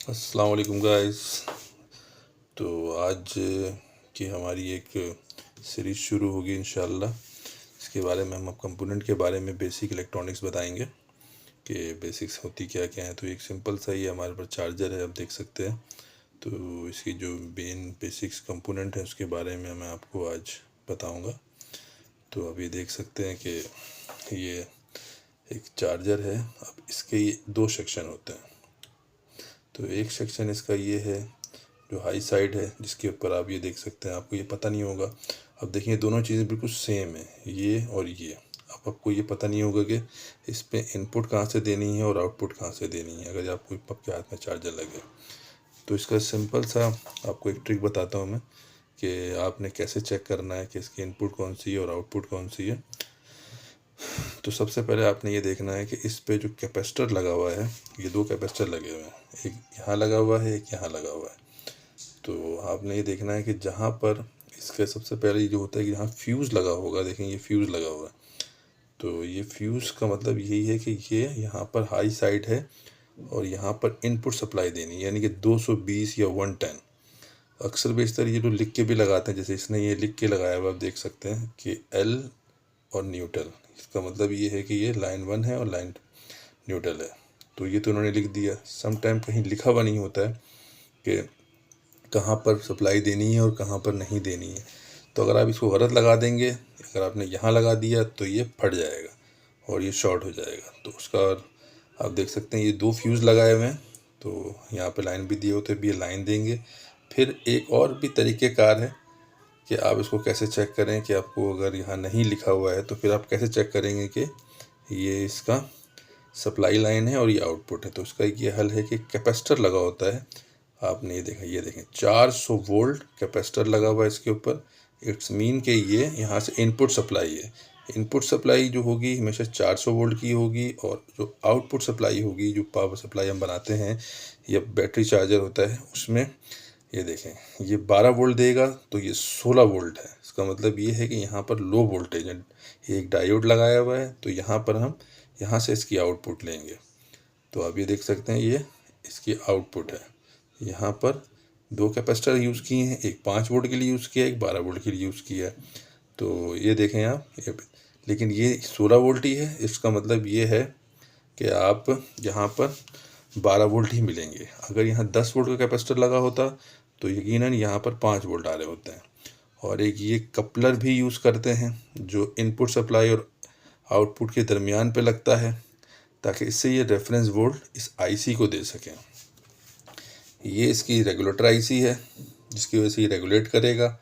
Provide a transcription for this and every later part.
अस्सलाम वालेकुम गाइस। तो आज की हमारी एक सीरीज़ शुरू होगी इंशाल्लाह। इसके बारे में हम कंपोनेंट के बारे में बेसिक इलेक्ट्रॉनिक्स बताएंगे कि बेसिक्स होती क्या क्या है। तो एक सिंपल सा ही हमारे पास चार्जर है, आप देख सकते हैं। तो इसकी जो मेन बेसिक्स कंपोनेंट है उसके बारे में मैं आपको आज बताऊंगा। तो अभी देख सकते हैं कि ये एक चार्जर है। अब इसके ये दो सेक्शन होते हैं। तो एक सेक्शन इसका ये है जो हाई साइड है, जिसके ऊपर आप ये देख सकते हैं। आपको ये पता नहीं होगा। अब देखिए दोनों चीज़ें बिल्कुल सेम है, ये और ये। अब आपको ये पता नहीं होगा कि इस पे इनपुट कहाँ से देनी है और आउटपुट कहाँ से देनी है अगर आपको आपके हाथ में चार्जर लगे। तो इसका सिंपल सा आपको एक ट्रिक बताता हूँ मैं कि आपने कैसे चेक करना है कि इसकी इनपुट कौन सी है और आउटपुट कौन सी है। तो सबसे पहले आपने ये देखना है कि इस पे जो कैपेसिटर लगा हुआ है, ये दो कैपेसिटर लगे हुए हैं, एक यहाँ लगा हुआ है, एक यहाँ लगा हुआ है। तो आपने ये देखना है कि जहाँ पर इसके सबसे पहले जो होता है कि यहाँ फ्यूज़ लगा होगा, देखें ये फ्यूज़ लगा हुआ है। तो ये फ्यूज़ का मतलब यही है कि ये यहाँ पर हाई साइड है और यहाँ पर इनपुट सप्लाई देनी, यानी कि 220 या 110। अक्सर बेशतर ये जो लिख के भी लगाते हैं, जैसे इसने ये लिख के लगाया हुआ, आप देख सकते हैं कि एल और न्यूट्रल। इसका मतलब ये है कि ये लाइन 1 है और लाइन न्यूट्रल है। तो ये तो उन्होंने लिख दिया। सम टाइम कहीं लिखा हुआ नहीं होता है कि कहाँ पर सप्लाई देनी है और कहाँ पर नहीं देनी है। तो अगर आप इसको गलत लगा देंगे, अगर आपने यहाँ लगा दिया तो ये फट जाएगा और ये शॉर्ट हो जाएगा। तो उसका आप देख सकते हैं ये दो फ्यूज़ लगाए हुए हैं। तो यहाँ पे लाइन भी दिए होते भी, ये लाइन देंगे। फिर एक और भी तरीक़ेकार है कि आप इसको कैसे चेक करें कि आपको अगर यहाँ नहीं लिखा हुआ है तो फिर आप कैसे चेक करेंगे कि ये इसका सप्लाई लाइन है और ये आउटपुट है। तो उसका ये हल है कि कैपेसिटर लगा होता है। आपने ये देखा, ये देखें 400 वोल्ट कैपेसिटर लगा हुआ है इसके ऊपर। इट्स मीन के ये यहाँ से इनपुट सप्लाई है। इनपुट सप्लाई जो होगी हमेशा 400 वोल्ट की होगी और जो आउटपुट सप्लाई होगी, जो पावर सप्लाई हम बनाते हैं या बैटरी चार्जर होता है उसमें, ये देखें ये 12 वोल्ट देगा तो ये 16 वोल्ट है। इसका मतलब ये है कि यहाँ पर लो वोल्टेज है। ये एक डायोड लगाया हुआ है, तो यहाँ पर हम यहाँ से इसकी आउटपुट लेंगे। तो आप ये देख सकते हैं ये इसकी आउटपुट है। यहाँ पर दो कैपेसिटर यूज़ किए हैं, एक 5 वोल्ट के लिए यूज़ किया है, एक 12 वोल्ट के लिए यूज़ किया है। तो ये देखें आप ये, लेकिन ये 16 वोल्ट ही है। इसका मतलब ये है कि आप यहाँ पर 12 वोल्ट ही मिलेंगे। अगर यहाँ 10 वोल्ट का कैपेसिटर लगा होता तो यकीनन यहाँ पर 5 वोल्ट आ रहे होते हैं। और एक ये कपलर भी यूज़ करते हैं जो इनपुट सप्लाई और आउटपुट के दरमियान पे लगता है, ताकि इससे ये रेफरेंस वोल्ट इस आईसी को दे सकें। ये इसकी रेगुलेटर आईसी है जिसकी वजह से ये रेगुलेट करेगा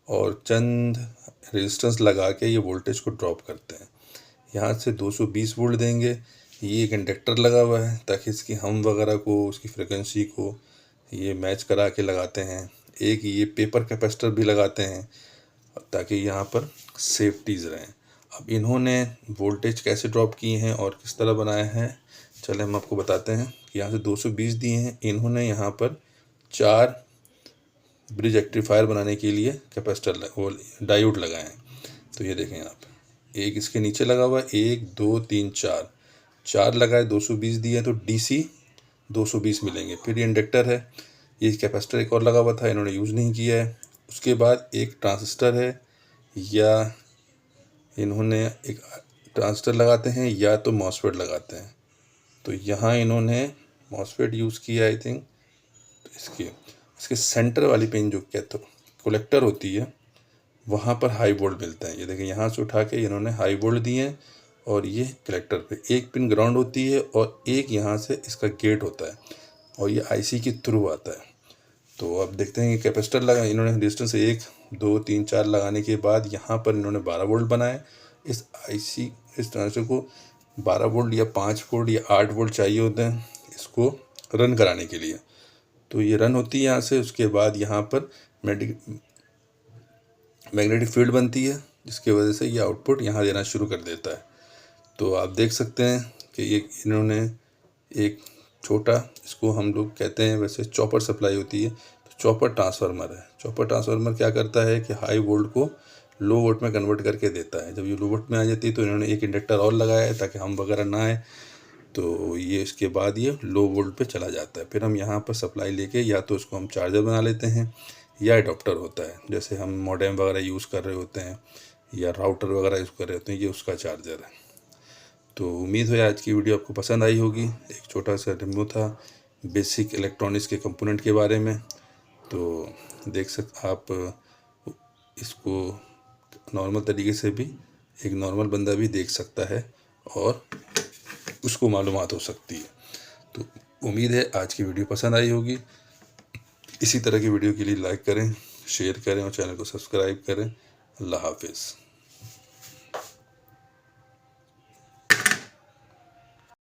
और चंद रेजिस्टेंस लगा के ये वोल्टेज को ड्रॉप करते हैं। यहाँ से 220 वोल्ट देंगे। ये एक इंडक्टर लगा हुआ है ताकि इसकी हम वगैरह को, उसकी फ्रिक्वेंसी को ये मैच करा के लगाते हैं। एक ये पेपर कैपेसिटर भी लगाते हैं ताकि यहाँ पर सेफ्टीज़ रहें। अब इन्होंने वोल्टेज कैसे ड्रॉप किए हैं और किस तरह बनाया है, चले हम आपको बताते हैं। कि यहाँ से 220 दिए हैं, इन्होंने यहाँ पर 4 ब्रिज रेक्टिफायर बनाने के लिए कैपेसिटर वो डायोड लगाए हैं। तो ये देखें आप, एक इसके नीचे लगा हुआ है, 1 2 3 4 लगाए, 220 दिए तो डीसी 220 मिलेंगे। फिर ये इंडक्टर है, ये कैपेसिटर एक और लगा हुआ था, इन्होंने यूज़ नहीं किया है। उसके बाद एक ट्रांजिस्टर है, या इन्होंने एक ट्रांजिस्टर लगाते हैं या तो मॉसफेट लगाते हैं। तो यहाँ इन्होंने मॉसफेट यूज़ किया आई थिंक। तो इसके सेंटर वाली पिन जो कैथोड कलेक्टर होती है वहाँ पर हाई वोल्ट मिलता है। ये देखिए यहाँ से उठा के इन्होंने हाई वोल्ट दिए हैं और ये कलेक्टर पे एक पिन ग्राउंड होती है और एक यहाँ से इसका गेट होता है और ये आईसी के थ्रू आता है। तो अब देखते हैं कि कैपेसिटर लगा, इन्होंने डिस्टेंस 1 2 3 4 लगाने के बाद यहाँ पर इन्होंने 12 वोल्ट बनाए। इस आईसी इस ट्रांजिस्टर को 12 वोल्ट या 5 वोल्ट या 8 वोल्ट चाहिए होते हैं इसको रन कराने के लिए। तो ये रन होती है यहाँ से। उसके बाद यहाँ पर मैग्नेटिक फील्ड बनती है जिसकी वजह से ये आउटपुट यहाँ देना शुरू कर देता है। तो आप देख सकते हैं कि ये इन्होंने एक छोटा, इसको हम लोग कहते हैं वैसे चॉपर सप्लाई होती है, तो चॉपर ट्रांसफार्मर है। चॉपर ट्रांसफार्मर क्या करता है कि हाई वोल्ट को लो वोल्ट में कन्वर्ट करके देता है। जब ये लो वोल्ट में आ जाती है तो इन्होंने एक इंडक्टर और लगाया है ताकि हम वगैरह ना आए। तो ये इसके बाद ये लो वोल्ट पे चला जाता है। फिर हम यहाँ पर सप्लाई लेके या तो उसको हम चार्जर बना लेते हैं या अडॉप्टर होता है, जैसे हम मॉडेम वगैरह यूज़ कर रहे होते हैं या राउटर वगैरह यूज़ कर रहे होते हैं, ये उसका चार्जर है। तो उम्मीद है आज की वीडियो आपको पसंद आई होगी। एक छोटा सा डेमो था बेसिक इलेक्ट्रॉनिक्स के कंपोनेंट के बारे में। तो आप इसको नॉर्मल तरीके से भी एक नॉर्मल बंदा भी देख सकता है और उसको मालूमात हो सकती है। तो उम्मीद है आज की वीडियो पसंद आई होगी। इसी तरह की वीडियो के लिए लाइक करें, शेयर करें और चैनल को सब्सक्राइब करें। अल्लाह हाफिज़।